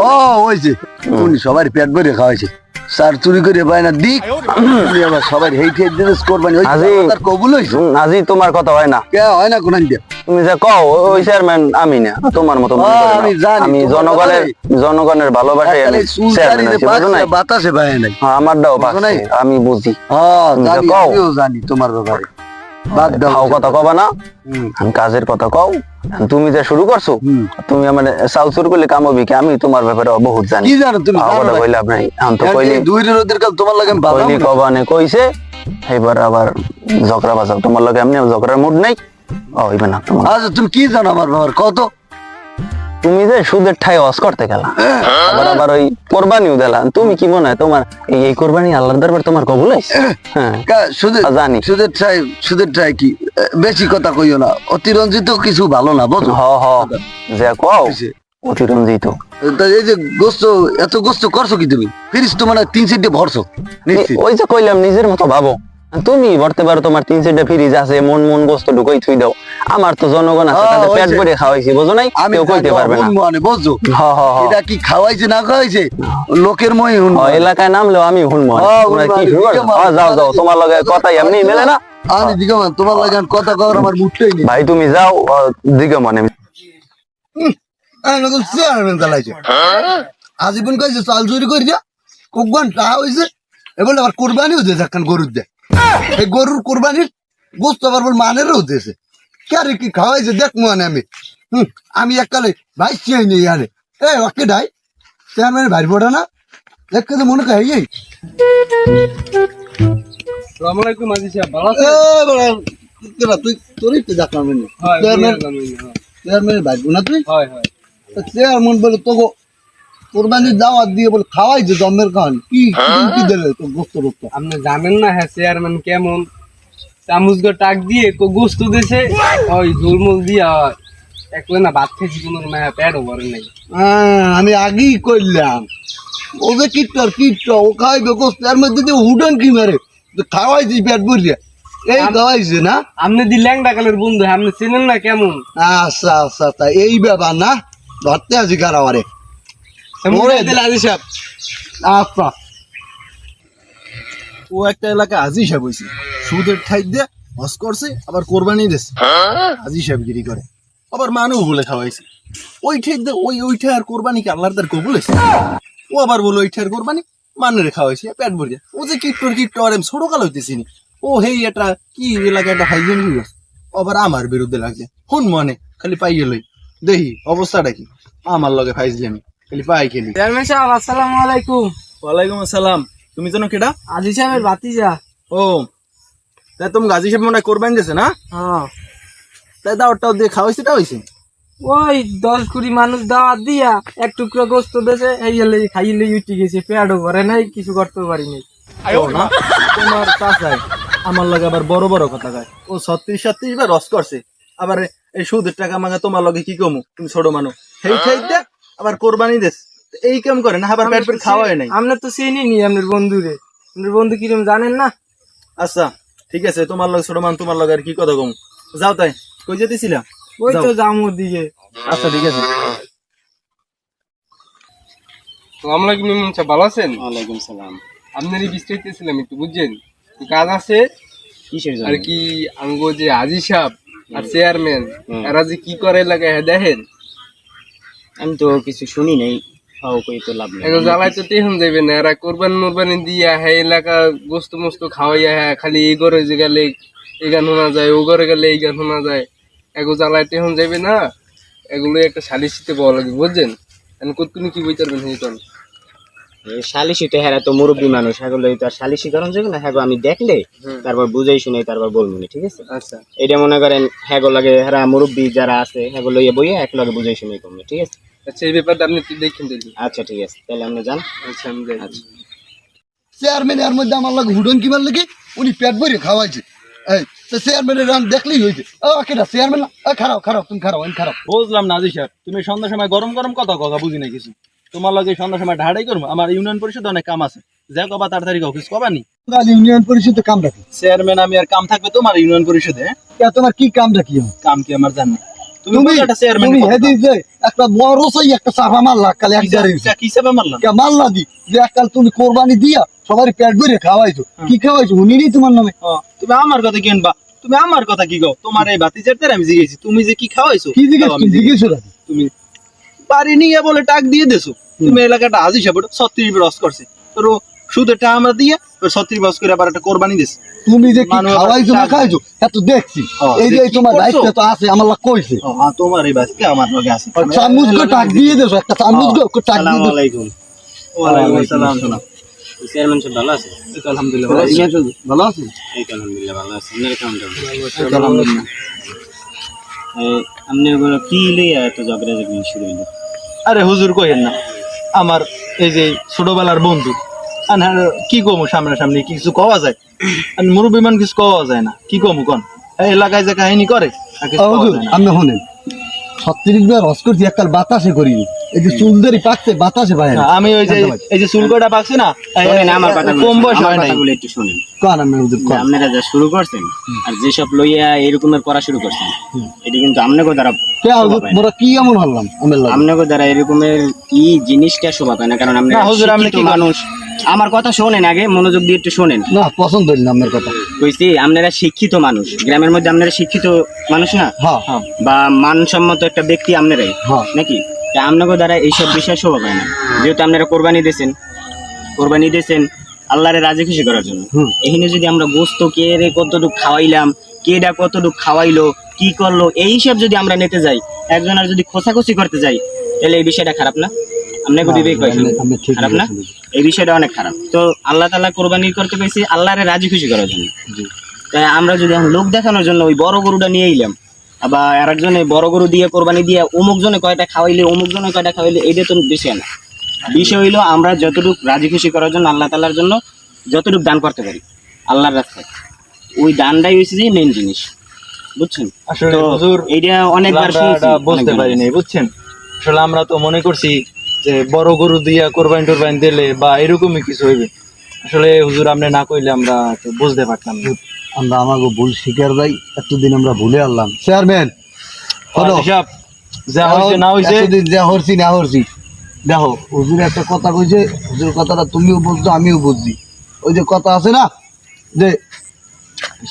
ও হইছে উনি সবার পেট ভরে খাওয়াইছে স্যার চুরি করে পায় না দিক উনি আবার সবার হেইট হেইট দিস কোরবানি হইছে আজি তার কবুল হইছে আজি তোমার কথা হয় না কে হয় না কোন দিয়া তুমি যে কও ওই চেয়ারম্যান আমি না তোমার মতো মনে করি না। আমি জানি, আমি তোমার জনগণের ভালোবাসায় আমি চেয়ারম্যান হইছি, বুঝো নাই? বাতাসে পায় নাই আমারটাও বুঝো নাই? পাচ্ছে আমি বুঝি হ্যাঁ তুমি যে জানি কও। আমিও জানি তোমার ব্যাপারে বাদ দাও খাও কথা কবা না হুম। আমি কাজের কথা কও তুমি যে শুরু করছো হুম। তুমি আমার চাল চুর করলে কাম হবে কি আমি তোমার ব্যাপারে বহুত জানি কি জানো তুমি খাও জানো কথা না? কইলে আপনি আমি তো এখন কইলি এই দুই রোদের কাল তোমার লাগে আমি বাজাবো কইলি না। কবানে কইছে এবার আবার ঝগড়া বাজাও তোমার লগে এমনি ঝগড়ার মুড নাই হইবে না তোমার আচ্ছা তুমি কি জানো আমার ব্যাপার কত তুমি যে সুদের ঠাই অস করতে গেলা আবার আবার ওই কোরবানিও দিলা তুমি কি মনে হয় তোমার এই কোরবানি আল্লাহর দরবার তোমার কবুল হইছে হ্যাঁ জানি। সুদের ট্রাই কি বেশি কথা কইও না অতিরঞ্জিত কিছু ভালো না বুঝো হ হ যে কও অতিরঞ্জিত তা এই যে গোস্ত এত গোস্ত করছো কি তুমি ফিরিস তো মানে 3 সিটে ভরছো নিশ্চিত ওই যে কইলাম নিজের মতো ভাবো তুমি ভরতে পারো তোমার 3 সেটে ফ্রিজ আছে মন মন গোস্ত ঢুকাই থুই দাও আমার তো জনগণ আছে তাদের পেট ভরে খাওয়াইছি বুঝো নাই আমি কেউ কইতে পারবে না মানে বুঝছো হ হ হ এটা কি খাওয়াইছে না খাওয়াইছে লোকের মই হুন এলাকায় নামলেও আমি হুনমো তোমরা কি শুরু করছো যাও যাও তোমার লগে কথা এমনি মেলে না আমি দিগমান তোমার লাগে আর কথা কওয়ার আমার মুডটাই নেই ভাই তুমি যাও দিকে মনে আমি নতুন চেয়ারম্যান চালাইছে আজীবন কইছে চাল চুরি করে দিয়া কোকবান টাকা হইছে এবার আবার কোরবানিও দিয়েছে একখান গরুর দিয়ে এই গরুর কোরবানির গোস্ত আবার বল মানেরও দিয়েছে কে কি খাওয়াইছে দেখ মানে আমি এককালে ভাই চেয়ে নেই আরে এ ওকে ডাই চেয়ারম্যানের ভাই পড়া না দেখতে তো মনে খাই এই আসসালামু আলাইকুম আজি সাহেব ভালো এ বড় তোরা তুই তোরই তো দেখলাম না চেয়ারম্যানের ভাই না তুই হয় হয় চেয়ারম্যান বলে তোকে কোরবানির দাওয়াত দিয়ে বলে খাওয়াইছে জন্মের খান কি কি দিলে তো গোস্ত গোস্ত আপনি জানেন না হ্যাঁ চেয়ারম্যান কেমন চামচ গো টাক দিয়ে কো গোস্ত দিছে ওই ঝুলমুল দিয়া একলে না ভাত খেয়েছি কোনো না পেটও ভরে নাই আমি আগেই করলাম ও যে কিট্ট ও খাইবে গোস্ত এর মধ্যে যে উডন কি মারে খাওয়াইছি পেট ভরিয়া এই খাওয়াইছে না আপনি দি ল্যাংডা কালের বন্ধু আপনি চিনেন না কেমন আচ্ছা আচ্ছা তা এই ব্যাপার না ধরতে আছি কারাবারে মরে দিলে আজি সাহেব আচ্ছা ও একটা এলাকা আজি সাহেব হয়েছে সুদের ঠাই দিয়ে হস করছে আবার কোরবানি দিছে আজি সাহেব গিরি করে আবার মানুষ বলে খাওয়াইছে ওই ঠাই দিয়ে ওই ঠাই আর কোরবানি কি আল্লাহর তার কবুল হয়েছে ও আবার বলে ওই ঠাইয়ের কোরবানি মানুষের খাওয়াইছে পেট ভরিয়া ও যে কিট্টর আর ছোট কাল হইতেছি নি ও হেই এটা কি এলাকা একটা হাইজেন আবার আমার বিরুদ্ধে লাগছে হুন মনে খালি পাইয়ে লই দেখি অবস্থাটা কি আমার লগে ফাইজলি আমি খালি পাই খেলি চেয়ারম্যান সাহেব আসসালামু আলাইকুম ওয়ালাইকুম আসসালাম তুমি জানো কেডা আজি সাহেবের ভাতিজা ও তাই তুমি গাজী সাহেব মনে হয় কোরবানি দিয়েছে না হ্যাঁ তাই দাওয়ারটাও দিয়ে খাওয়াইছে টা হয়েছে ওই 10-20 মানুষ দাওয়াত দিয়া এক টুকরো গোস্ত দেছে এই হলে খাইলে উঠে গেছে পেটও ভরে নাই কিছু করতে পারি নাই না তোমার চাচাই আমার লগে আবার বড় বড় কথা কয় ও 36-37 বার রস করছে আবার এই সুদের টাকা মাগা তোমার লগে কি কমু তুমি ছোট মানুষ সেই খাইতে আবার কোরবানি দেশ এই কাম করে না আবার পেট পেট খাওয়াই নাই আমরা তো চিনি নি আপনার বন্ধুরে আপনার বন্ধু কিরম জানেন না আচ্ছা ঠিক আছে তোমার লগে ছোট মানুষ তোমার লগে আর কি কথা কমু যাও তাই কই যেতেছিলা ওই তো জামুর দিকে আচ্ছা ঠিক আছে আসসালামু আলাইকুম ইমাম সাহেব ভালো আছেন ওয়ালাইকুম সালাম আপনারই বিস্তারিতেছিলাম একটু বুঝছেন কি কাজ আছে কিসের আর কি আঙ্গো যে আজি সাহেব আর চেয়ারম্যান এরা যে কি করে লাগে দেখেন আমি তো কিছু শুনি নাই ফাও কই তো লাভ নেই এখন জ্বালাই তো তেহন যাবে না এরা কোরবানি মোরবানি দিয়া হ্যাঁ এলাকা গোস্ত মোস্ত খাওয়াইয়া হ্যাঁ খালি এই ঘরে যে গেলে এই গান শোনা যায় ও ঘরে গেলে এই গান শোনা যায় এগো জ্বালাই তেহন যাবে না এগুলো একটা সালিশিতে বলা লাগবে বুঝছেন এখন কতক্ষণ কি বই পারবেন সেই কোন শালিশি তো হেরা তো মুরব্বী মানুষ এগুলো তো আর শালিশি কারণ যাবে না হ্যাঁ আমি দেখলে তারপর বুঝাই শুনে তারপর বলবো ঠিক আছে আচ্ছা এটা মনে করেন হ্যাঁ লাগে হেরা মুরব্বী যারা আছে হ্যাঁ লইয়া বইয়া এক লগে বুঝাই শুনে কমবে ঠিক আছে আচ্ছা এই ব্যাপারটা আপনি একটু দেখেন দেখি আচ্ছা ঠিক আছে তাহলে আপনি যান আচ্ছা আমি যাই। আচ্ছা চেয়ারম্যান এর মধ্যে আমার লাগে হুডন কি মার লাগে উনি পেট ভরে খাওয়াইছে এই তো চেয়ারম্যানের রান দেখলেই হয়েছে ও কেটা চেয়ারম্যান খারাপ তুমি খারাপ বুঝলাম না আজি সাহেব তুমি সন্ধ্যার সময় গরম গরম কথা বুঝি না কিছু তোমার লগে সন্ধ্যার সময় ঢাড়াই করবো আমার ইউনিয়ন পরিষদে অনেক কাম আছে যা কবা তাড়াতাড়ি অফিস কবানি ইউনিয়ন পরিষদে কাম রাখি চেয়ারম্যান আমি আর কাম থাকবে তোমার ইউনিয়ন পরিষদে তোমার কি কাম রাখি কাম কি আমার জানি তুমি বলটা চেয়ারম্যান তুমি হেদি যে একটা বড় সই একটা চাপা মারলা কাল এক জারি কি হিসাবে মারলাম কে মারলা দি যে কাল তুমি কোরবানি দিয়া সবারই পেট ভরে খাওয়াইছো কি খাওয়াইছো উনি নেই তোমার নামে তুমি আমার কথা কিনবা তুমি আমার কথা কি গো তোমার এই বাতিজার তার আমি জিজ্ঞেসি তুমি যে কি খাওয়াইছো কি জিজ্ঞেস আমি জিজ্ঞেসো না তুমি বাড়ি নিয়ে বলে টাক দিয়ে দেছো তুমি এলাকাটা আজি সাপোর্ট 36 বরস করছে তোর সুদেরটা আমরা দিয়ে 36 বরস করে আবার একটা কোরবানি দিছে তুমি যে কি মানুষ খাওয়াইছো না আবার খাইছো এত দেখছি এই যে যে কি তোমার করছো? দায়িত্ব তো আছে আমার লাগ কইছে তোমার এই বাসকে আমার লগে আছে চামচ গো টাক দিয়ে দেছো একটা চামচ গো টাক দিয়ে আসসালামু দেছো আলাইকুম ওয়ালাইকুম আসসালাম শোনা চেয়ারম্যান সাহেব ভালো আছে আলহামদুলিল্লাহ ভালো আছে এই তো আলহামদুলিল্লাহ ভালো আছে আপনার কেমন আলহামদুলিল্লাহ আপনি ওগুলো কি লইয়া এত ঝগড়া ঝগড়ি শুরু হইলো আরে হুজুর কইেন না আমার এই যে ছোটবেলার বন্ধু আর কি কমু সামনাসামনি কিছু কওয়া যায় আর মুরব্বী মান কিছু কওয়া যায় না কি কমু কোন এই এলাকায় যে কাহিনী করে আর কিছু কওয়া যায় না। আমি শুনেন 36 বার হস করছি এককাল বাতাসে করিনি এই যে চুলদারি পাকছে বাতাসে ভাই আমি ওই যে এই যে চুলকটা পাকছে না শোনেন আমার কথা কম বয়স হয় নাই কথাগুলো একটু শোনেন কান আমি ওদের যে আপনারা যা শুরু করছেন আর যেসব লইয়া এরকমের করা শুরু করছেন এটি কিন্তু আপনাকে দ্বারা কে মোরা কি এমন হলাম আমার লাগে আপনাকে দ্বারা এরকমের কি জিনিসটা শোভা পায় না কারণ না, আপনারা হুজুর, আপনি শিক্ষিত কি বলেন? মানুষ আমার কথা শোনেন আগে মনোযোগ দিয়ে একটু শোনেন না পছন্দ হইল না আমার কথা কইছি আপনারা শিক্ষিত মানুষ গ্রামের মধ্যে আপনারা শিক্ষিত মানুষ না হ্যাঁ হ্যাঁ বা মানসম্মত একটা ব্যক্তি আপনারাই হ্যাঁ নাকি তা আপনাকে দ্বারা এইসব বিষয় শোভা পায় না যেহেতু আপনারা কোরবানি দিয়েছেন আল্লাহরে রাজি খুশি করার জন্য হুম। এখানে যদি আমরা গোস্ত কে রে কতটুকু খাওয়াইলাম কেডা কতটুকু খাওয়াইলো কি করলো এই হিসাব যদি আমরা নিতে যাই একজনের যদি খোঁচাখুচি করতে যাই তাহলে এই বিষয়টা খারাপ না আপনাকে বিবেক হয় আমি ঠিক খারাপ না বলেছি। এই বিষয়টা অনেক খারাপ তো আল্লাহ তাআলা কোরবানি করতে পেরেছি আল্লাহরে রাজি খুশি করার জন্য তাই আমরা যদি এখন লোক দেখানোর জন্য ওই বড় গরুটা নিয়ে এলাম আবার আরেকজনে বড় গরু দিয়ে কোরবানি দিয়ে অমুক জনে কয়টা খাওয়াইলে অমুক জনে কয়টা খাওয়াইলে এটা তো বিষয় না বিষয় হইলো আমরা যতটুকু রাজি খুশি করার জন্য আল্লাহ তাআলার জন্য যতটুকু দান করতে পারি আল্লাহর রাস্তায় ওই দানটাই হয়েছে যে মেন জিনিস বুঝছেন আসলে তো হুজুর এইটা অনেকবার আমরা শুনছি এটা বুঝতে অনেকবার পারি নাই বুঝছেন আসলে আমরা তো মনে করছি যে বড় গরু দিয়া কোরবানি টোরবানি দিলে বা এরকমই কিছু হইবে আসলে হুজুর আপনি না কইলে আমরা তো বুঝতে পারতাম না আমরা আমাকে ভুল শিকার যাই এতদিন আমরা ভুলে আনলাম চেয়ারম্যান হিসাব যা হইছে না হইছে এতদিন যা হরছি না হরছি দেখো হুজুর একটা কথা কইছে হুজুর কথাটা তুমিও বুঝছো আমিও বুঝছি ওই যে কথা আছে না যে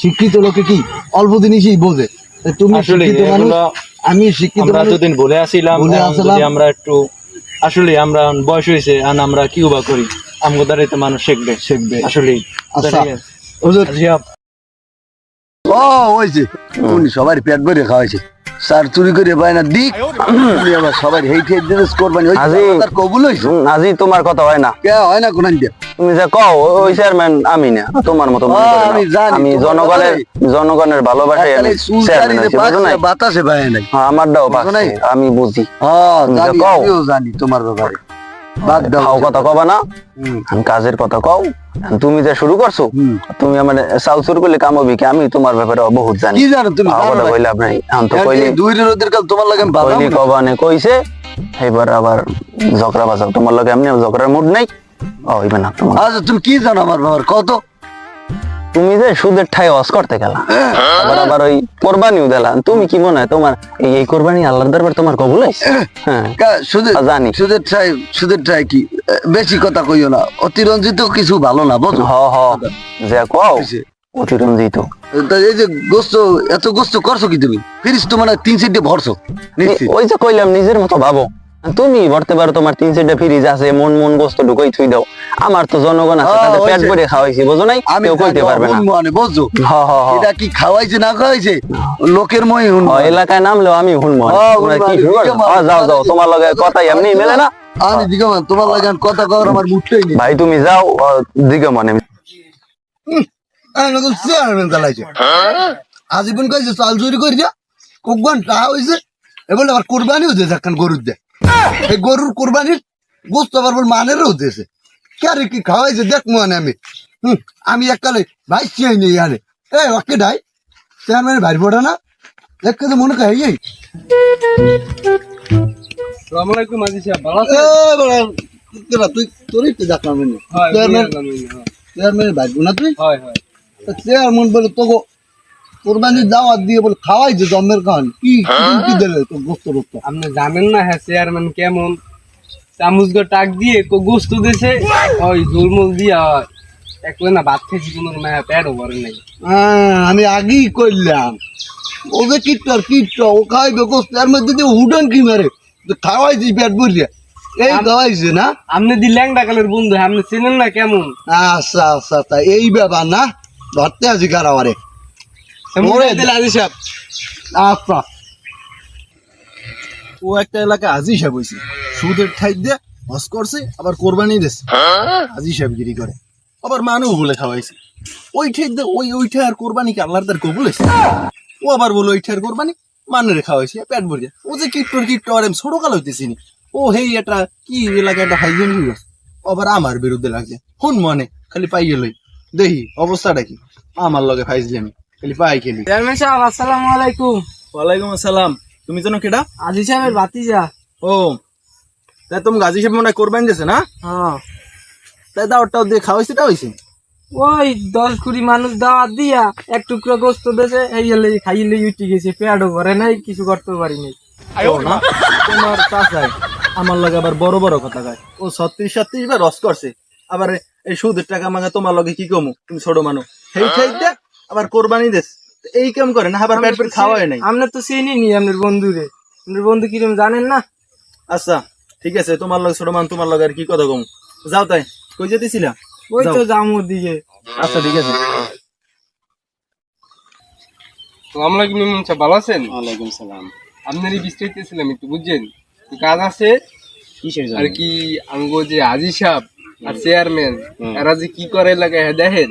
শিক্ষিত লোকে কি অল্প জিনিসই বোঝে তো তুমি আসলে শিক্ষিত মানুষ এগুলো আমি শিক্ষিত আমরা মানুষ এতদিন বলে আসিলাম ভুলে এখন আসিলাম। যদি আমরা একটু আসলে আমরা বয়স হয়েছে আর আমরা কি উবা করি আমগো দ্বারাই তো মানুষ শিখবে আসলে আচ্ছা হুজুর ও হয়েছে উনি সবার পেট ভরে খাওয়াইছে স্যার চুরি করে পায় না দিক উনি আবার সবার হেইট হেইট দিয়ে কোরবানি হইছে আজি তার কবুল হইছে আজি তোমার কথা হয় না কে হয় না কোন দিয়ে তুমি যে কও ওই চেয়ারম্যান আমি না তোমার মতো মনে করো না। আমি জানি, আমি তোমার জনগণের ভালোবাসায় আমি চেয়ারম্যান হইছি বুঝো নাই বাতাসে পায় নাই হ্যাঁ আমারটাও বুঝো নাই? পাচ্ছে আমি বুঝি হ্যাঁ তুমি জানি কও। আমিও জানি তোমার ব্যাপারে বাদ দাও খাও কথা কবা না হুম, আমি কাজের কথা কও তুমি যে শুরু করছো হুম। তুমি আমার চাল চুর করলে কাম হবে কি আমি তোমার ব্যাপারে বহুত জানি কি জানো তুমি খাও কথা কইলে আপনি এখন তো কইলি দুই রোদের কাল তোমার লাগে আমি বাদাম কইলি কবানে কইছে এবার আবার ঝগড়া বাজাও তোমার লগে এমনি ঝগড়ার মুড নাই হইবে না তোমার আচ্ছা তুমি কি জানো আমার ব্যাপার কত তুমি যে সুদের ঠাই অস করতে গেলা আবার ওই কোরবানিও দিলা তুমি কি মনে হয় তোমার এই কোরবানি আল্লাহর দরবার তোমার কবুল হইছে হ্যাঁ জানি সুদের ঠাই কি বেশি কথা কইও না অতিরঞ্জিত কিছু ভালো না বুঝো হ হ যে কও অতিরঞ্জিত তা এই যে গোস্ত এত গোস্ত করছো কি তুমি ফিরিস তো মানে 3-4 ভরছো নিশ্চিত ওই যে কইলাম নিজের মতো ভাবো তুমি ভরতে পারো তোমার 3-4টা ফ্রিজ আছে মন মন গোস্ত ঢুকাই থুই দাও আমার তো জনগণ আছে তাদের পেট হইছে। ভরে খাওয়াইছি বুঝো নাই আমি কেউ কইতে পারবে না মানে বুঝছো হ হ হ এটা কি খাওয়াইছে না খাওয়াইছে লোকের মই হুন এলাকায় নামলেও আমি শুনবো তোমরা কি শুরু করছো? যাও যাও তোমার লগে কথা এমনি মেলে না আমি দিকে তোমার লাগে আর কথা কওয়ার আমার মুডটাই নেই ভাই তুমি যাও দিকে মানে আজীবন কইছে চাল চুরি করে দিয়া কোকবান টাকা হইছে এবার আবার কোরবানি হতে একখান গরুর দে এই গরুর কোরবানির গোস্ত আবার বল মানেরও হতেছে কে কি খাওয়াইছে দেখ মানে আমি আমি এককালে ভাই চিয়াই নেই আনে এই ওকে ডাই চেয়ারম্যানের ভাই পড়া না দেখতে তো মনে খাই এই আসসালামু আলাইকুম আজি সাহেব ভালো আছেন তুই তোরই তো দেখলাম হয় চেয়ারম্যানের ভাই না তুই হয় হয় চেয়ারম্যান বলে তোকে কোরবানির দাওয়াত দিয়ে বলে খাওয়াই যে জন্মের খান কি কি দিলে তো গোস্ত গোস্ত আপনি জানেন না হ্যাঁ চেয়ারম্যান কেমন চামচ টাক দিয়ে গোস্ত দিছে ওই ঝুলমুল দিয়া একলে না ভাত খেয়েছি কোনো পেটও ভরে নাই। আমি আগেই করলাম ও যে কিট ও খাইবে গোস্ত এর মধ্যে যে হুডন কি মারে খাওয়াইছি পেট ভরিয়া এই খাওয়াইছে না। আপনি দি ল্যাংডা কালের বন্ধু আপনি চিনেন না কেমন? আচ্ছা আচ্ছা তা এই ব্যাপার না ধরতে আছি কারাবারে আচ্ছা ও একটা এলাকা আজি সাহেব হয়েছে সুদের ঠাই দিয়ে হস করছে আবার কোরবানি দিছে আজি সাহেব গিরি করে আবার মানুষ বলে খাওয়াইছে ওই ঠাই দিয়ে ওইটা আর কোরবানিকে আল্লাহর তার কবুল হয়েছে ও আবার বলো ওইটা আর কোরবানি মানুষের খাওয়াইছে পেট ভরিয়া ও যে কিট্ট আর আমি ছোট কাল হইতেছি নি ও হেই এটা কি এলাকা একটা হাইজেন হয়ে গেছে আবার আমার বিরুদ্ধে লাগছে হুন মনে খালি পাইয়ে লই দেখি অবস্থাটা কি আমার লগে ফাইজলি আমি খালি পাই খেলি। চেয়ারম্যান সাহেব আসসালামু আলাইকুম। ওয়ালাইকুম আসসালাম। তুমি জানো কেডা? আজি সাহেবের ভাতিজা। ও তাই তুমি গাজী সাহেব মনে হয় কোরবানি দিয়েছে না? হ্যাঁ তাই দাওয়ারটাও দিয়ে খাওয়াইছে হয়েছে ওই 10-20 মানুষ দাওয়াত দিয়া এক টুকরো গোস্ত দেছে এই খাইলে উঠে গেছে পেটও ভরে নাই কিছু করতে পারি নাই। না তোমার চাচাই আমার লগে আবার বড় বড় কথা কয় ও 36-37 বার রস করছে আবার এই সুদের টাকা মাগা তোমার লগে কি কমু তুমি ছোট মানুষ সেই ঠাইতে আবার কোরবানি দেশ এই কাম করে না আবার পেট খাওয়াই নাই। আমরা তো চিনি নি আপনার বন্ধুরে, আপনার বন্ধু কিরম জানেন না। আচ্ছা ঠিক আছে তোমার লগে ছোট মানুষ তোমার লগে আর কি কথা কমু যাও তাই কই যেতেছিলা? ওই তো জামুর দিকে। আচ্ছা ঠিক আছে। আসসালামু আলাইকুম ইমাম সাহেব, ভালো আছেন? ওয়ালাইকুম সালাম। আপনারই বিস্তারিতেছিলাম একটু বুঝছেন কাজ আছে কিসের জন্য? আর কি আঙ্গো যে আজি সাহেব আর চেয়ারম্যান এরা যে কি করে লাগে দেখেন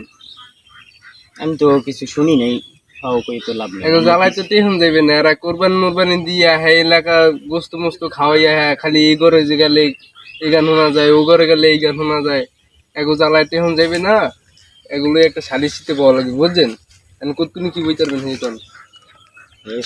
আমি তো কিছু শুনি নাই, খাও কই তো লাভ নেই। এগো জ্বালাই তো তেহন যাইবে না, এরা কোরবানি দিয়া হ্যাঁ এলাকা গোস্ত মোস্ত খাওয়াইয়া হ্যাঁ খালি এই ঘরে যে গেলে এই গান শোনা যায় ও ঘরে গেলে এই গান শোনা যায় এগো জ্বালাই তেহন যাইবে না, এগুলো একটা সালিশিতে বলা লাগবে বুঝছেন। কতক্ষণ কি বই পারবেন সেইজন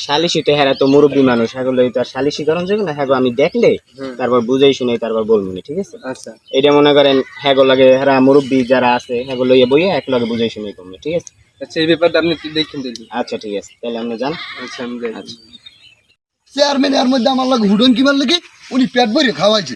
সালিশি তো হ্যাঁ তো মুরব্বী মানুষ, এগুলো তো আর সালিশি করণ যেগুলো হ্যাঁ আমি দেখলে তারপর বুঝাই শুনে তারপর বলবো না, ঠিক আছে? আচ্ছা এটা মনে করেন হ্যাঁ লাগে হ্যাঁ মুরব্বী যারা আছে হ্যাঁ লইয়া বইয়া এক লগে বুঝাই শুনে করবে, ঠিক আছে? আচ্ছা এই ব্যাপারটা আপনি একটু দেখেন দেখি। আচ্ছা ঠিক আছে তাহলে আপনি যান। আচ্ছা আমি যাই। আচ্ছা চেয়ারম্যান এর মধ্যে আমার লাগে হুডন কিমার লাগে উনি পেট ভরে খাওয়াইছে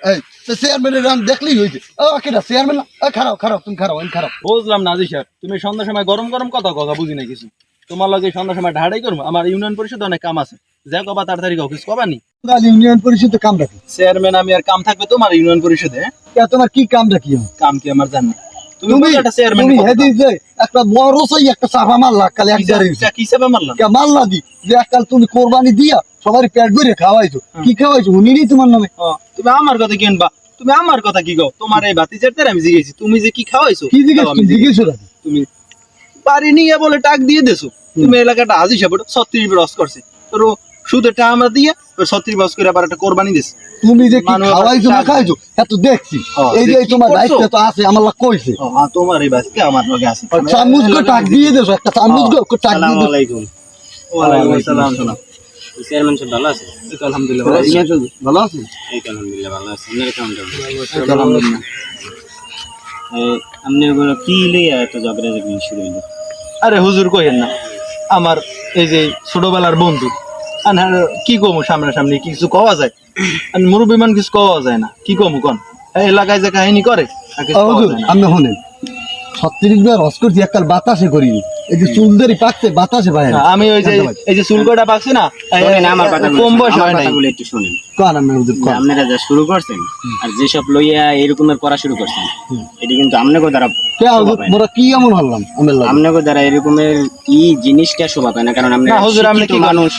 এই তো চেয়ারম্যানের রান দেখলেই হয়েছে ও কেটা চেয়ারম্যান খারাপ তুমি খারাপ আমি খারাপ বুঝলাম না আজি সাহেব তুমি সন্ধ্যার সময় গরম গরম কথা বুঝি না কিছু তোমার লগে সন্ধ্যার সময় ঢাড়াই করবো আমার ইউনিয়ন পরিষদ অনেক কাম আছে যাই কবা তাড়াতাড়ি অফিস কবানি ইউনিয়ন পরিষদে কাম রাখি চেয়ারম্যান আমি আর কাম থাকবে তোমার ইউনিয়ন পরিষদে তোমার কি কাম রাখি কাম কি আমার জানি তুমি তুমি একটা চেয়ারম্যান তুমি হেদিন যে একটা বড় সই একটা চাপা মারলা কাল একবারে কি হিসাবে মারলাম কে মারলা দি যে কাল তুমি কোরবানি দিয়া সবার পেট ভরে খাওয়াইছো কি খাওয়াইছো উনি নেই তোমার নামে তুমি আমার কথা কেনবা তুমি আমার কথা কি গো তোমার এই বাতিজার তার আমি জিজ্ঞেসি তুমি যে কি খাওয়াইছো কি জিজ্ঞেস আমি জিজ্ঞেসো না তুমি বাড়ি নিয়ে বলে টাক দিয়ে দেছো তুমি এলাকাটা আজি সাহেব 36 রস করছে তোর সুদেরটা আমরা দিয়ে 36 বস করে আবার একটা কোরবানি দিছে তুমি যে কি মানুষ খাওয়াইছো না আবার খাইছো এত দেখছি এই যে যে কি তোমার করছো? দায়িত্ব তো আছে আমার লাগ কইছে তোমার এই বাসকে আমার লগে আছে চামচ গো টাক দিয়ে দেছো একটা চামচ গো টাক দিয়ে আসসালামু দেছো আলাইকুম। ওয়ালাইকুম আসসালাম শোনা চেয়ারম্যান সাহেব ভালো আছে? আলহামদুলিল্লাহ ভালো আছে এই তো আলহামদুলিল্লাহ ভালো আছে। আপনার কেমন যাবে? আলহামদুলিল্লাহ আপনি ওগুলো কি লইয়া এত ঝগড়া ঝগড়ি শুরু হইলো? আরে হুজুর কইেন না আমার এই যে ছোটবেলার বন্ধু আর কি কমু সামনাসামনি কিছু কওয়া যায় আর মুরব্বী মান কিছু কওয়া যায় না কি কমু কোন এই এলাকায় যে কাহিনী করে আর কিছু কওয়া যায় না। আমি শুনেন 36 বার হস করছি এককাল বাতাসে করিনি এই যে চুলদারি পাকছে বাতাসে বাইরে আমি ওই যে এই যে চুলকটা পাকছে না শোনেন আমার কথাগুলো, কম বয়স আমার হয় নাই কথাগুলো একটু শোনেন। কোন আমি হুজুর যে কোন আপনারা যা শুরু করছেন আর যেসব লইয়া এরকমের করা শুরু করছেন এটি কিন্তু আপনাকে দ্বারা কে হুজুর মোরা কি এমন হলাম আমার লাগে আপনাকে দ্বারা এরকমের ই জিনিসটা শোভা পায় না, কারণ আপনি না, হুজুর, আপনি শিক্ষিত কি করেন? মানুষ।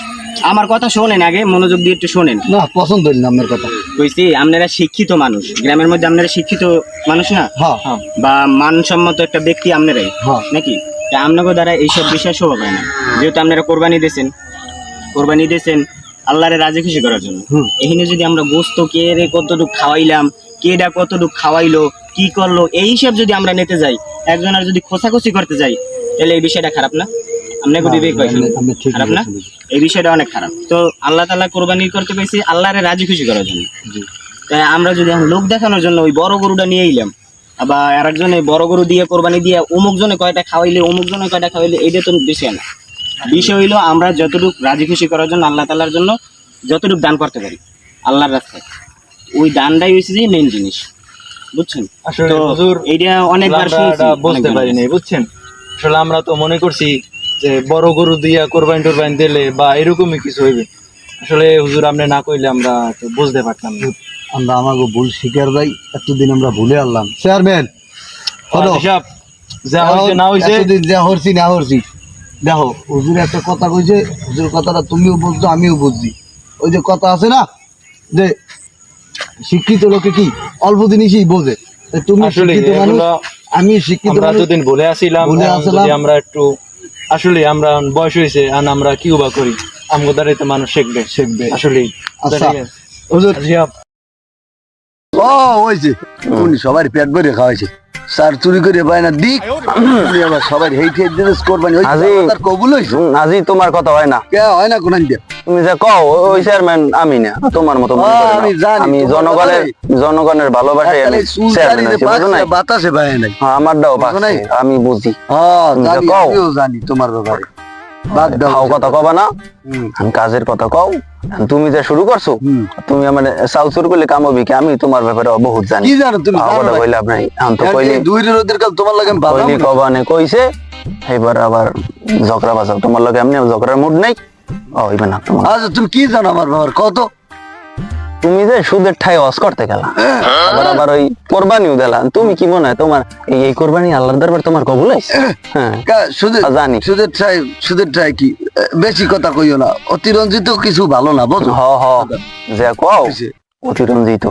আমার কথা শোনেন, আগে মনোযোগ দিয়ে একটু শোনেন। না পছন্দ হইল না আমার কথা কইছি আপনারা শিক্ষিত মানুষ, গ্রামের মধ্যে আপনারা শিক্ষিত মানুষ না, হ্যাঁ বা মানসম্মত একটা ব্যক্তি আপনারাই হ্যাঁ নাকি? তা আপনাকে দ্বারা এইসব বিষয় শোভা পায় না, যেহেতু আপনারা কোরবানি দিয়েছেন আল্লাহরে রাজি খুশি করার জন্য। এখানে যদি আমরা গোস্ত কে রে কতটুকু খাওয়াইলাম, কেডা কতটুকু খাওয়াইলো, কি করলো, এই হিসাব যদি আমরা নিতে যাই, একজনের যদি খোঁচাখুচি করতে যাই, তাহলে এই বিষয়টা খারাপ না? আপনাকে বিবেক কয়েছেন আমি ঠিক খারাপ না? এই বিষয়টা অনেক খারাপ। তো আল্লাহ তাআলা কোরবানি করতে পেরেছি আল্লাহরে রাজি খুশি করার জন্য। তাই আমরা যদি এখন লোক দেখানোর জন্য ওই বড় গরুটা নিয়ে এলাম, আবার আরেকজনে বড় গরু দিয়ে কোরবানি দিয়ে অমুক জনে কয়টা খাওয়াইলে এইটা তো বিষয় না। বিষয় হইলো আমরা যতটুকু রাজি খুশি করার জন্য আল্লাহ তাআলার জন্য যতটুকু দান করতে পারি আল্লাহর রাস্তায়, ওই দানটাই হচ্ছে যে মেইন জিনিস, বুঝছেন? আসলে তো হুজুর এইটা অনেকবার আমরা শুনছি, এটা বুঝতে অনেকবার পারি নাই, বুঝছেন? আসলে আমরা তো মনে করছি যে বড় গরু দিয়া কোরবানি টোরবানি দিলে বা এরকমই কিছু হইবে। আসলে হুজুর আপনি না কইলে আমরা তো বুঝতে পারতাম না। আমরা আমাকে ভুল স্বীকার যাই, এতদিন আমরা ভুলে আনলাম। চেয়ারম্যান হলো হিসাব যা হইছে না হইছে, এতদিন যা হরছি না হরছি, দেখো হুজুর একটা কথা কইছে, হুজুর কথাটা তুমিও বুঝছো আমিও বুঝছি। ওই যে কথা আছে না যে শিক্ষিত লোকে কি অল্প জিনিসই বোঝে, তো তুমি আসলে শিক্ষিত মানুষ, এগুলো আমি শিক্ষিত আমরা মানুষ, এতদিন ভুলে আসিলাম। ভুলে এখন আসলাম। যদি আমরা একটু আসলে আমরা বয়স হয়েছে আর আমরা কি বা করি, আমগো দ্বারাই তো মানুষ শিখবে শিখবে। আসলে। আচ্ছা হুজুর হিসাব ও হয়েছে, উনি সবার পেট ভরে খাওয়াইছে, স্যার চুরি করে পায় না দিক, উনি আবার সবার হেই খেয়ে দিলে কোরবানি হয়েছে, আজি তার কবুল হয়েছে। আজি তোমার কথা হয় না, কে হয় না কোন দিয়ে তুমি যে কও ওই চেয়ারম্যান আমি না, তোমার মতো মনে করেন না। আমি জানি, আমি তোমার জনগণের ভালোবাসায় আমি চেয়ারম্যান হইছি, বুঝো নাই? বাতাসে পায় নাই। হ্যাঁ, আমারটাও বুঝো নাই? পাচ্ছে, আমি বুঝি। তুমি জানি, যে কও। আমিও জানি তোমার ব্যাপারে। বাদ দাও। খাও কথা কবা না, হুম, আমি কাজের কথা কও। তুমি যে শুরু করছো, হুম। তুমি আমার চাল চুর করলে কাম হবে কি? আমি তোমার ব্যাপারে বহুত জানি। কি জানো তুমি? খাও জানো কথা না? কইলে আপনি এখন তো আর কইলি এই দুই রোদের কাল তোমার লাগে আমি বাদাম কইলি না। কবানে কইছে, এবার আবার ঝগড়া বাজাও তোমার লগে, এমনি ঝগড়ার মুড নাই। হইবে না তোমার। আচ্ছা তুমি কি জানো আমার ব্যাপার কত? তুমি যে সুদের ঠাই ওয়াজ করতে গেলা, আবার আবার ওই কোরবানিও দিলা, তুমি কি মনে হয় তোমার এই কোরবানি আল্লাহর দরবার তোমার কবুল হইছে? হ্যাঁ, সুদের জানি। সুদের ঠাই কি বেশি কথা কইও না, অতিরঞ্জিত কিছু ভালো না, বুঝো? হ হ, যে কও অতিরঞ্জিত।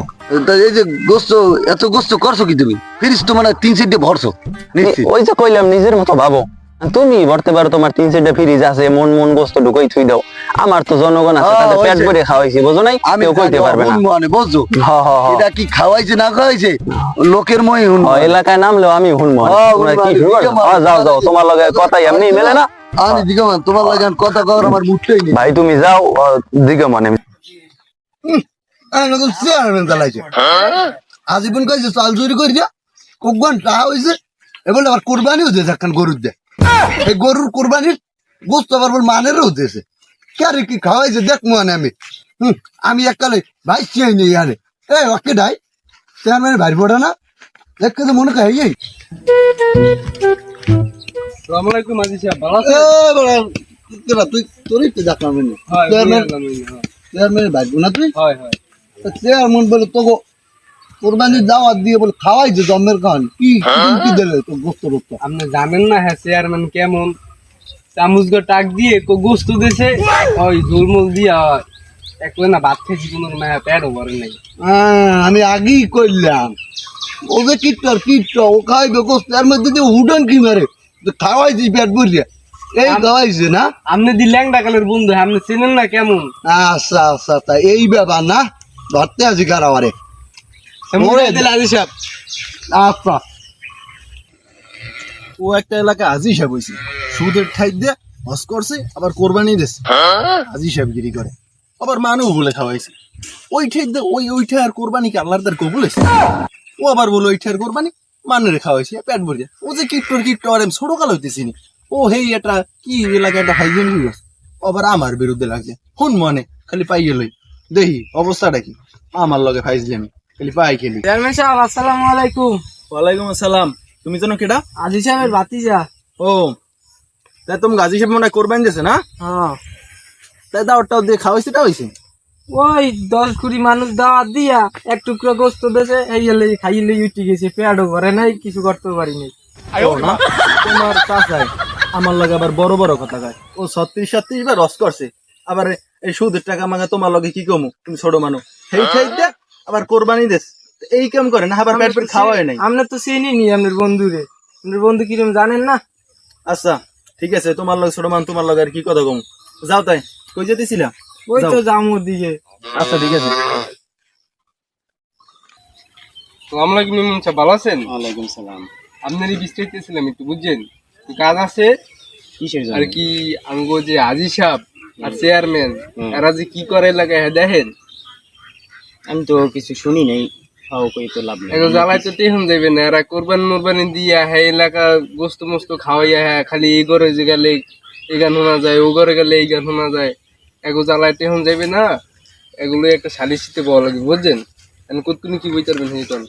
তা এই যে গোস্ত, এত গোস্ত করছো কি তুমি? ফিরিস তো মানে 3-4 ভরছো নিশ্চিত। ওই যে কইলাম নিজের মতো ভাবো, তুমি ভরতে পারো, তোমার 3-4টা ফ্রিজ আছে, মন মন গোস্ত ঢুকাই থুই দাও। আমার তো জনগণ আছে, তাদের পেট হইছে। ভরে খাওয়াইছি, বুঝো নাই? আমি কেউ কইতে পারবে না। মানে বুঝছো হ হ হ, এটা কি খাওয়াইছে না খাওয়াইছে লোকের মই হুন। এলাকায় নামলেও আমি শুনবো। তোমরা কি শুরু করছো? যাও যাও, তোমার লগে কথাই এমনি মেলে না। আমি দিগমান তোমার লাগে কথা কওয়ার আমার মুডটাই নেই। ভাই তুমি যাও, দিকে মানে চেয়ারম্যান চালাইছে, আজীবন কইছে চাল চুরি করে দিয়া কোকবান টাকা হয়েছে, এবার আবার কোরবানিও দিয়েছে একখান গরুর দিয়ে। এই গরুর কোরবানির গোস্ত আবার বল মানেরও দিয়েছে। কে রে কি খাওয়াইছে দেখ মানে আমি আমি এককালে ভাই চেয়ে নেই আনে এই ওকে ডাই চেয়ারম্যানের ভাই পড়ে না দেখতে তো মনে খাই এই আসসালামু আলাইকুম আজি সাহেব, ভালো আছেন? তুই তোরই তো দেখলাম হয়, চেয়ারম্যান হয়, চেয়ারম্যানের ভাই না তুই হয়, হয়। চেয়ারম্যান বলে তোকে কোরবানির দাওয়াত দিয়ে বলে খাওয়াইছে জন্মের খান কি কি দিলে তো গোস্ত গোস্ত আপনি জানেন না হ্যাঁ চেয়ারম্যান কেমন, চামচ টাক দিয়ে গোস্ত দিছে, ওই ঝুলমুল দিয়া একলে না ভাত খেয়েছি, কোনো পেটও ভরে নাই। আমি আগেই করলাম ও যে কিট্ট ও খাইবে গোস্ত এর মধ্যে দিয়ে হুডান কি মারে তো খাওয়াইছি পেট ভরিয়া এই খাওয়াইছে না। আপনি দি ল্যাংডা কালের বন্ধু, আপনি চেনেন না কেমন? আচ্ছা আচ্ছা তা এই ব্যাপার না ধরতে আছি কারাবারে মরে দিলে আজি সাহেব। আচ্ছা ও একটা এলাকা আজি সাহেব হয়েছে, সুদের ঠাই দিয়ে হস করছে আবার কোরবানি দিচ্ছে, আজি সাহেব গিরি করে, আবার মানুষ বলে খাওয়াইছে। ওই ঠাই দিয়ে ওইটা আর কোরবানি কি আল্লাহর দ্বার কবুল হয়েছে? ও আবার বলে ওইটা আর কোরবানি মানুষের খাওয়াইছে পেট ভরিয়া। ও যে কিট্টর আর আমি ছোট কাল হইতেছি নি। ও হেই এটা কি এলাকা একটা হাইজেন আবার আমার বিরুদ্ধে লাগছে, হুন মনে খালি পাইয়ে লই দেখি অবস্থাটা কি, আমার লগে ফাইজলি আমি খালি পাই খেলি। চেয়ারম্যান সাহেব আসসালামু আলাইকুম। ওয়ালাইকুম আসসালাম, তুমি জানো কেডা? আজি সাহেবের ভাতিজা। ও তাই তুমি গাজী সাহেব মনে হয় কোরবানি দিয়েছে না? হ্যাঁ, তাই দাওয়ারটাও দিয়ে খাওয়াইছে হয়েছে। ওই 10-20 মানুষ দাওয়াত দিয়া এক টুকরো গোস্ত দিয়েছে, এই হলে খাইলে উঠে গেছে, পেটও ভরে নাই, কিছু করতে পারি নাই। ও না, তোমার চাচাই আমার লগে আবার বড় বড় কথা কয়, ও 36-37 বার রস করছে, আবার এই সুদের টাকা মাঙ্গা তোমার লগে কি কমু, তুমি ছোট মানুষ সেই ঠাইতে আবার কোরবানি দেশ এই কাম করে না, আবার পেট পেট খাওয়াই নাই। আপনি তো চিনি নি আপনার বন্ধুরে, আপনার বন্ধু কিরম জানেন না? আচ্ছা ঠিক আছে, তোমার লগে ছোট মানুষ, তোমার লগে আর কি কথা কমু, যাও তাই কই যেতেছিলা? ওই যাও। তো জামুর দিকে। আচ্ছা ঠিক আছে। আসসালামু আলাইকুম ইমাম সাহেব, ভালো আছেন? ওয়ালাইকুম সালাম। আপনারই বিস্তারিতেছিলাম একটু, বুঝছেন তো কাজ আছে কিসের জন্য? আর কি। আঙ্গো যে আজি সাহেব আর চেয়ারম্যান হুম। এরা যে কি করে লাগে দেখেন, আমি তো কিছু শুনি নাই, খাও কই তো লাভ নেই। এগুলো জ্বালাই তো টেহন দেবে না, এরা কোরবান মোরবানি দিয়া হ্যাঁ এলাকা গোস্ত মোস্ত খাওয়াইয়া হ্যাঁ খালি এই করে যে গেলে এই গান শোনা যায়, ও ঘরে গেলে এই গান শোনা যায়, এগো জ্বালায় টেহন যাবে না, এগুলো একটা সালিশিতে পাওয়া লাগবে, বুঝছেন? এখন কতক্ষণ কি বই পারবেন সেইজন?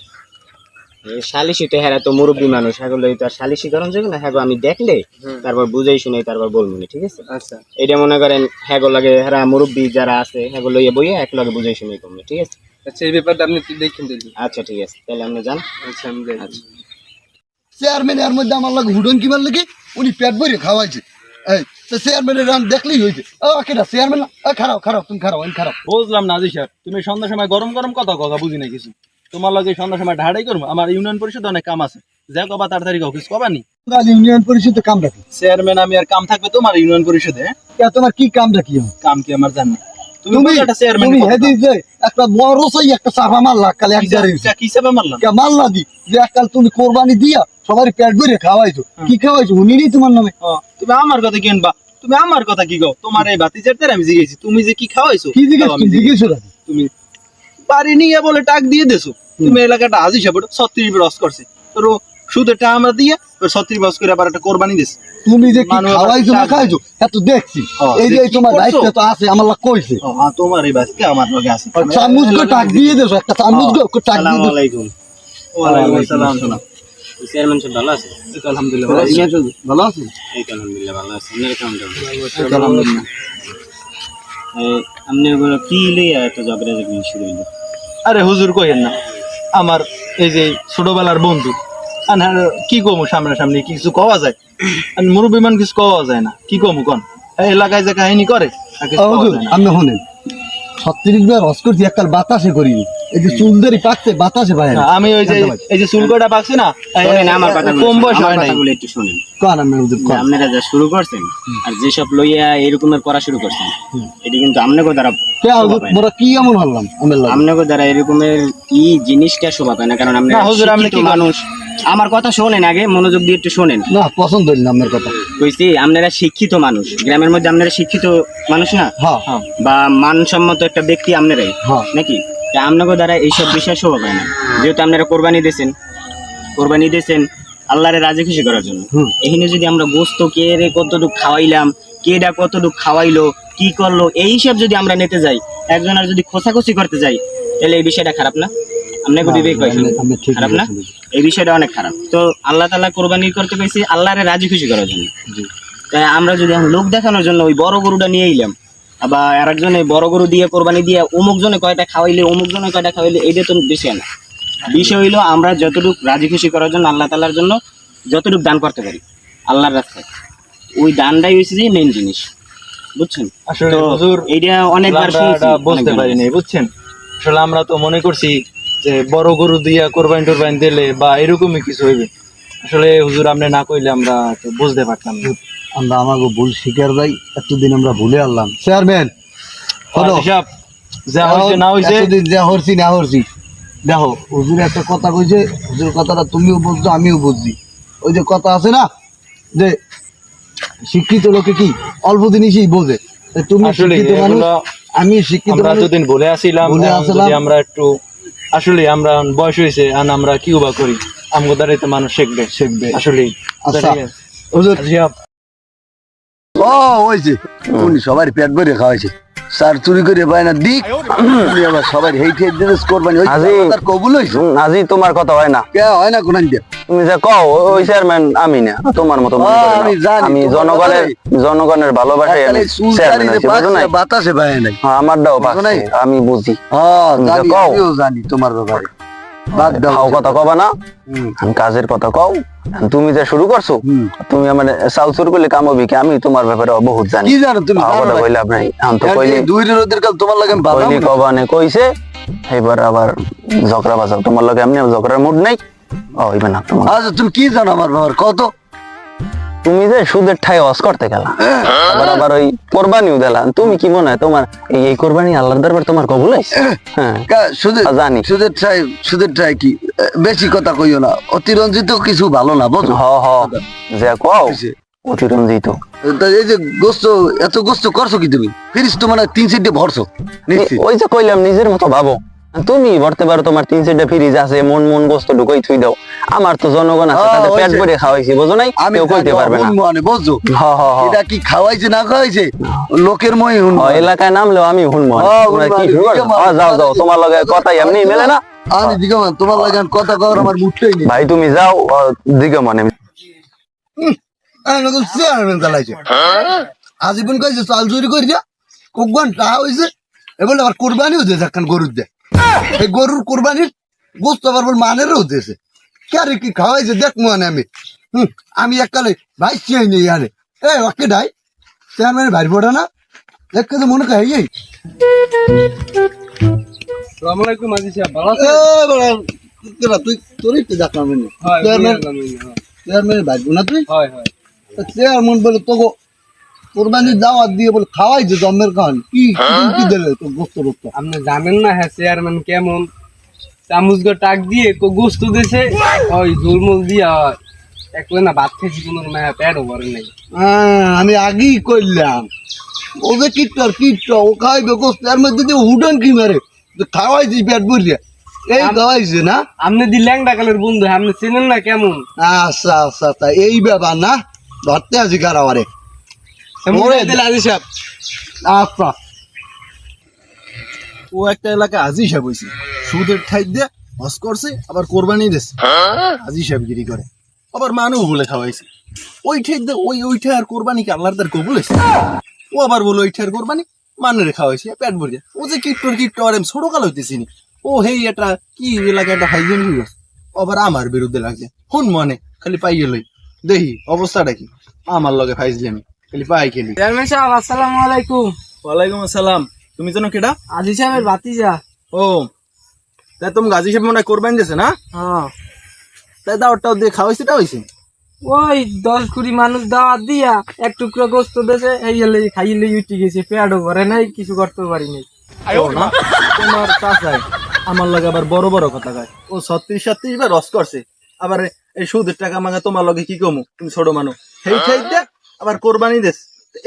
সালিশি তো হ্যাঁ তো মুরব্বী মানুষ, এগুলো তো আর সালিশি কারণ যাবে না, হ্যাঁ আমি দেখলে তারপর বুঝাই শুনাই তারপর বলবো না, ঠিক আছে? আচ্ছা এটা মনে করেন হ্যাঁ লাগে, হ্যাঁ মুরব্বী যারা আছে হ্যাঁ লইয়া বইয়া এক লগে বুঝাই শুনাই করবো, ঠিক আছে? আচ্ছা, এই ব্যাপারটা আপনি একটু দেখেন দিদি। আচ্ছা ঠিক আছে, তাহলে আমরা যান। আচ্ছা আমি যাই। চেয়ারম্যান এর মধ্যে আমার লাগে হুডন কিবার লাগে উনি পেট ভরে খাওয়াইছে। এই তো চেয়ারম্যানের রান দেখলেই হয়েছে। ও কেটা চেয়ারম্যান, খারাপ খারাপ, তুমি খারাপ, আমি খারাপ। বুঝলাম না আজি স্যার, তুমি সন্ধ্যার সময় গরম গরম কথা কথা বুঝি না কিছু। তোমার লগে সন্ধ্যার সময় ঢাড়াই করবো, আমার ইউনিয়ন পরিষদে অনেক কাম আছে, যা কবা তাড়াতাড়ি কাউ কিছু কবা নি। ইউনিয়ন পরিষদে কাম রাখি, চেয়ারম্যান আমি আর কাম থাকবে তোমার ইউনিয়ন পরিষদে? তোমার কি কাম রাখি? কাম কি আমার জানি? তুমি তুমি বলো একটা চেয়ারম্যান তুমি হেদি যে একটা বড় সেই একটা চাপা মারলা কাল এক জারে কি হিসাবে মারলাম? মারলা দি যে এককাল তুমি কোরবানি দিয়া সবার পেট ভরে খাওয়াইছো। কি খাওয়াইছো উনিরই তোমার নামে। তুমি আমার কথা কিনবা, তুমি আমার কথা কি কও? তোমার এই বাতিজার তার আমি জিজ্ঞেছি তুমি যে কি খাওয়াইছো। কি জিজ্ঞেস তুমি জিজ্ঞেস তুমি বাড়ি নিয়ে বলে টাক দিয়ে দেছো, তুমি এলাকাটা আজি সাপোর্ট 36 বরস করছে, তোর সুদেরটা আমরা দিয়ে 36 বরস করে আবার একটা কোরবানি দিছে। তুমি যে কি মানুষ খাওয়াইছো না টাক খাইছো এত দেখছি। এই যে দেখি তোমার করছো? দায়িত্ব তো আছে, আমার লাগ কইছে। তোমার এই বাসকে আমার লগে আছে। চামচ গো টাক দিয়ে দেছো, একটা চামচ গো টাক দিয়ে আসসালামু দেছো। আলাইকুম। ওয়ালাইকুম আসসালাম। শোনা চেয়ারম্যান সাহেব ভালো আছে? আলহামদুলিল্লাহ ভালো আছো? এই তো আলহামদুলিল্লাহ ভালো আছে। আপনার কেমন যাবে? আলহামদুলিল্লাহ। আপনি ওগুলো কি লইয়া এত ঝগড়া ঝগড়ি শুরু হইলো? আরে হুজুর কইেন না, আমার এই যে ছোটবেলার বন্ধু আর কি কমু সামনাসামনি কিছু কওয়া যায়? আর মুরব্বী মান কিছু কওয়া যায় না, কি কমু কোন? এই এলাকায় যে কাহিনী করে আর কিছু কওয়া হুজুর যায় না। আমি শুনেন 36 বার হস করছি এককাল বাতাসে করিনি। এই যে চুল ধরে পাকছে বাতাসে ভাই আমি ওই যে এই যে চুলকোটা পাকছি না, শুনেন আমার কথাগুলো, কম বয়স হয় নাই। কথাগুলো একটু শুনেন। কোন আমি হুজুর যে কোন। আপনারা যা শুরু করছেন আর যেসব লইয়া এরকমের করা শুরু করছেন, এটি কিন্তু আপনাকে দ্বারা কে হুজুর মোরা কি এমন হলাম আমার লাগে? আপনাকে দ্বারা এরকমের কি জিনিসটা শোভা পায় না, কারণ না, আপনারা হুজুর, আপনি শিক্ষিত কি মানুষ। আমার কথা শোনেন, আগে মনোযোগ দিয়ে একটু শোনেন। না পছন্দ হইল না আমার কথা। কইছি আপনারা শিক্ষিত মানুষ, গ্রামের মধ্যে আপনারা শিক্ষিত মানুষ না, হ্যাঁ বা মানসম্মত একটা ব্যক্তি আপনারাই হ্যাঁ। নাকি? তা আপনাকে দ্বারা এইসব বিষয় শোভা পায় না, যেহেতু আপনারা কোরবানি দিয়েছেন আল্লাহরে রাজি খুশি করার জন্য। এখানে যদি আমরা গোস্ত কে রে কতটুকু খাওয়াইলাম, কেডা কতটুকু খাওয়াইলো, কি করলো, এই সব যদি আমরা নিতে যাই, একজনের যদি খোঁচাখুচি করতে যাই, তাহলে এই বিষয়টা খারাপ না? আপনাকে বিবেক হয় আমি ঠিক খারাপ না? এই বিষয়টা অনেক খারাপ। তো আল্লাহ তাআলা কোরবানি করতে কইছি আল্লাহরে রাজি খুশি করার জন্য। তাই আমরা যদি এখন লোক দেখানোর জন্য ওই বড় গরুটা নিয়ে এলাম, আবার আরেকজনে বড় গরু দিয়ে কোরবানি দিয়ে অমুক জনে কয়টা খাওয়াইলে এইটা তো বিষয় না। বিষয় হইলো আমরা যতটুকু রাজি খুশি করার জন্য আল্লাহ তাআলার জন্য যতটুকু দান করতে পারি আল্লাহর রাস্তায়, ওই দানটাই হচ্ছে যে মেইন জিনিস, বুঝছেন? আসলে তো হুজুর এইটা অনেকবার শুনছি, বুঝতে অনেকবার পারিনি, বুঝছেন? আসলে আমরা তো মনে করছি যে বড় গরু দিয়া কোরবানি টোরবানি দিলে বা এরকমই কিছু হইবে। আসলে হুজুর আপনি না কইলে আমরা তো বুঝতে পারতাম না। আমরা আমাকে ভুল স্বীকার যাই, এতদিন আমরা ভুলে আনলাম। চেয়ারম্যান হলো হিসাব যা হইছে না হইছে, এতদিন যা হরছি না হরছি, দেখো হুজুর একটা কথা কইছে, হুজুর কথাটা তুমিও বুঝছো আমিও বুঝছি। ওই যে কথা আছে না যে শিক্ষিত লোকে কি অল্প জিনিসই বোঝে। তা তুমি আসলে শিক্ষিত মানুষ, এগুলো আমি শিক্ষিত আমরা মানুষ। এতদিন ভুলে আসিলাম, ভুলে এখন আসলাম। যদি আমরা একটু আসলে আমরা বয়স হয়েছে আর আমরা কি উবা করি, আমগো দ্বারাই তো মানুষ শিখবে আসলে। আচ্ছা হুজুর হিসাব ও হয়েছে, উনি সবার পেট ভরে খাওয়াইছে। স্যার চুরি করে পায় না দিক, উনি আবার সবার হেই খেয়ে দিনে কোরবানি আজি তার কবুল হয়েছে। আজি তোমার কথা হয় না, কে হয় না কোরআন দিয়ে। তুমি যে কও ওই চেয়ারম্যান আমি না, তোমার মতো মনে করো না। আমি জানি, আমি তোমার জনগণের ভালোবাসায় আমি চেয়ারম্যান হইছি, বুঝো নাই? বাতাসে পায় নাই। হ্যাঁ, আমারটাও বুঝো পাচ্ছে, নাই? আমি বুঝি। হ্যাঁ তুমি যে জানি, কও। আমিও জানি তোমার ব্যাপারে। বাদ দাও খাও কথা কবা না, হুম। আমি কাজের কথা কও। তুমি যে শুরু করছো, হুম। তুমি আমার চাল চুর করলে কাম হবি কি? আমি তোমার ব্যাপারে বহুত জানি। কি জানো তুমি? খাও কথা কইলে আপনি আমি তো কইলি দুই রোদের কাল তোমার লাগে আমি বাদাম কইলি না। কবানে কইছে, এবার আবার ঝগড়া বাজাও তোমার লগে। এমনি ঝগড়ার মুড নাই, হইবে না তোমার। আচ্ছা তুমি কি জানো আমার ব্যাপার কত? তুমি যে সুদের ঠাই ওয়াজ করতে গেলা, আবার ওই কোরবানিও দিলা, তুমি কি মনে হয় তোমার এই কোরবানি আল্লাহর দরবার তোমার কবুল হইছে? হ্যাঁ জানি। সুদের ঠাই কি বেশি কথা কইও না, অতিরঞ্জিত কিছু ভালো না বুঝো। হ হ যে কও অতিরঞ্জিত। তা এই যে গোস্ত এত গোস্ত করছো কি তুমি? ফিরিস তো মানে 3-4 ভরছো নিশ্চিত। ওই যে কইলাম নিজের মতো ভাবো, তুমি ভরতে পারো, তোমার 3-4টা ফ্রিজ আছে, মন গোস্ত ঢুকাই থুই দাও। আমার তো জনগণ আছে, হ্যাঁ, তাদের পেট হয়েছে। ভরে খাওয়াইছি, বুঝো নাই? আমি কেউ কইতে পারবে না। মনে বুঝছো হ হ হ। এটা কি খাওয়াইছে না খাওয়াইছে লোকের মই হুন ও, এলাকায় নামলেও আমি হুনবো না। হ্যাঁ, তোমরা কি হুনবো, শুরু করছো? দিকে মার। হ্যাঁ, যাও যাও, তোমার লগে কথা এমনি মেলে না। আমি দিকে মান তোমার লাগান কথা কর আমার মুঠেই নেই ভাই তুমি যাও, দিকে মনে আমি চেয়ারম্যান চালাইছে আজীবন কইছে চাল চুরি করে দিয়া কোকবান টাকা হয়েছে এবার আবার কোরবানিও দিয়েছে একখান গরুর দিয়ে এই গরুর কোরবানির গোস্ত আবার বল মানেরও দিয়েছে কে কি খাওয়াইছে দেখ মনে আমি এককালে ভাই চেয়ে নেই আরে এই ওকে ডাই চেয়ারম্যানের ভাই পড়ে না দেখতে তো মনে কয় এই আসসালামু আলাইকুম আজি সাহেব, ভালো আছেন? তুই তোরই তো দেখলাম হয়, চেয়ারম্যান আলহামদুলিল্লাহ। চেয়ারম্যানের ভাই না তুই হয় হয়। চেয়ারম্যান বলে তোকে কোরবানির দাওয়াত দিয়ে বলে খাওয়াইছে জন্মের খান কি দিলে তো গোস্ত গোস্ত আপনি জানেন না হ্যাঁ চেয়ারম্যান কেমন, চামচ টাক দিয়ে গোস্ত দিছে, ওই ঝুলমুল দিয়া একলে না ভাত খেয়েছি, কোনো হ্যাঁ পেটও ভরে নাই। আমি আগেই করলাম ও যে কিট্ট ও খাইবে গোস্ত এর মধ্যে দিয়ে হুডন কি মারে তো খাওয়াইছি পেট ভরিয়া এই খাওয়াইছে না আপনি দি ল্যাংডা কালের বন্ধু, আপনি চেনেন না কেমন? আচ্ছা আচ্ছা তা এই ব্যাপার না ধরতে আছি কারাবারে মরে দিলে আজি সাহেব। আচ্ছা ও একটা এলাকায় আজি সাহেব হয়েছে সুদের ঠাই দিয়ে হস করছে আবার কোরবানি দিছে আজি সাহেব গিরি করে আবার মানুষ বলে খাওয়াইছে ওই ঠাই দিয়ে ওইটা আর কোরবানি কি আল্লাহর তার কবুল হয়েছে ও আবার বলে ওইটা আর কোরবানি মানুষের খাওয়াইছে পেট ভরিয়া ও যে কিট্টর আর ছোট কাল হইতেছি নি ও হেই এটা কি এলাকায় একটা হাইজেন আবার আমার বিরুদ্ধে লাগছে হুন মনে খালি পাইয়ে লই দেখি অবস্থাটা কি আমার লগে ফাইজলি আমি খালি পাই খেলি চেয়ারম্যান সাহেব আসসালামু আলাইকুম। ওয়ালাইকুম আসসালাম। তুমি জানো কেডা? আজি সাহেবের ভাতিজা। ও তাই তুমি গাজী সাহেব মনে হয় কোরবানি দিয়েছে না? হ্যাঁ, তাই দাওয়ারটাও দিয়ে খাওয়াইছে হয়েছে। ওই 10-20 মানুষ দাওয়াত দিয়া এক টুকরো গোস্ত দেছে, এই হলে খাইলে উঠে গেছে, পেটও ভরে নাই, কিছু করতে পারি নাই। ও না, তোমার চাচাই আমার লগে আবার বড় বড় কথা কয়। ও 36-37 বার রস করছে, আবার এই সুদের টাকা মাঙ্গা তোমার লগে কি কমু, তুমি ছোট মানুষ সেই ঠাই দেখ আবার কোরবানি দেশ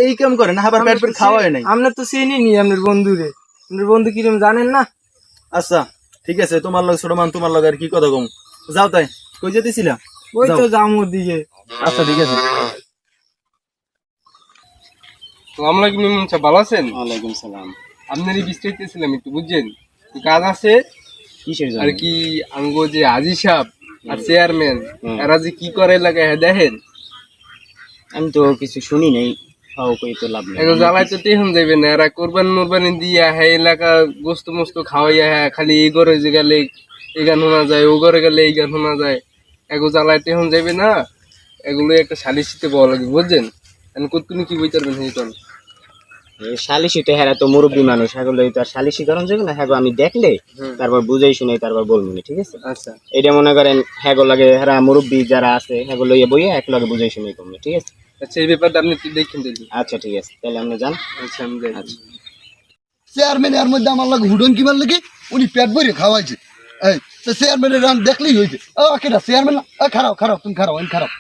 এই কাম করে না, আবার পেট পেট খাওয়াই নাই। আমরা তো চিনি নি আপনার বন্ধুরে, আপনার বন্ধু কিরম জানেন না? আচ্ছা ঠিক আছে, তোমার লগে ছোট মানুষ, তোমার লগে আর কি কথা কমু। যাও তাই, কই যেতেছিলাম? ওই তো জামুর দিকে। আচ্ছা ঠিক আছে। আসসালামু আলাইকুম ইমাম সাহেব, ভালো আছেন? ওয়ালাইকুম সালাম। আপনারই বিস্তারিতেছিলাম একটু, বুঝছেন একটু কাজ আছে কিসের আর জন্য? কি। আঙ্গো যে আজি সাহেব আর চেয়ারম্যান হুম। এরা যে কি করে লাগে দেখেন, আমি তো কিছু শুনি নাই, খাও কই তো লাভ নেই। এগুলো জ্বালাই তো তেহন যাবে না। এরা কোরবান মোরবানি দিয়া হ্যাঁ এলাকা গোস্ত মোস্ত খাওয়াইয়া হ্যাঁ খালি এই ঘরে যে গেলে এই গান শোনা যায়, ও ঘরে গেলে এই গান শোনা যায়, এগুলো জ্বালাই তেহন যাবে না। এগুলো একটা সালিশিতে বলা লাগে, বুঝছেন? এখন কোন কি বই পারবেন সেই তখন সালিশি তো হ্যাঁ তো মুরব্বী মানুষ, এগুলো তো আর সালিশি করার যাবে না। হ্যাঁ আমি দেখলে তারপর বুঝাই শুনে তারপর বলবো, ঠিক আছে? আচ্ছা এটা মনে করেন হ্যাঁ লাগে, হ্যাঁ মুরব্বী যারা আছে হ্যাঁ লইয়া বইয়া এক লগে বুঝাই শুনে করবে, ঠিক আছে? আচ্ছা, এই ব্যাপারটা আপনি একটু দেখেন দেখি। আচ্ছা ঠিক আছে, তাহলে আপনি যান। আচ্ছা আমি যাই। আচ্ছা। চেয়ারম্যান এর মধ্যে আমার লাগে হুডন কিমার লাগে উনি পেট ভরে খাওয়াইছে এই তো চেয়ারম্যানের রান দেখলেই হয়েছে ও কেটা চেয়ারম্যান খারাপ তুমি খারাপ আমি খারাপ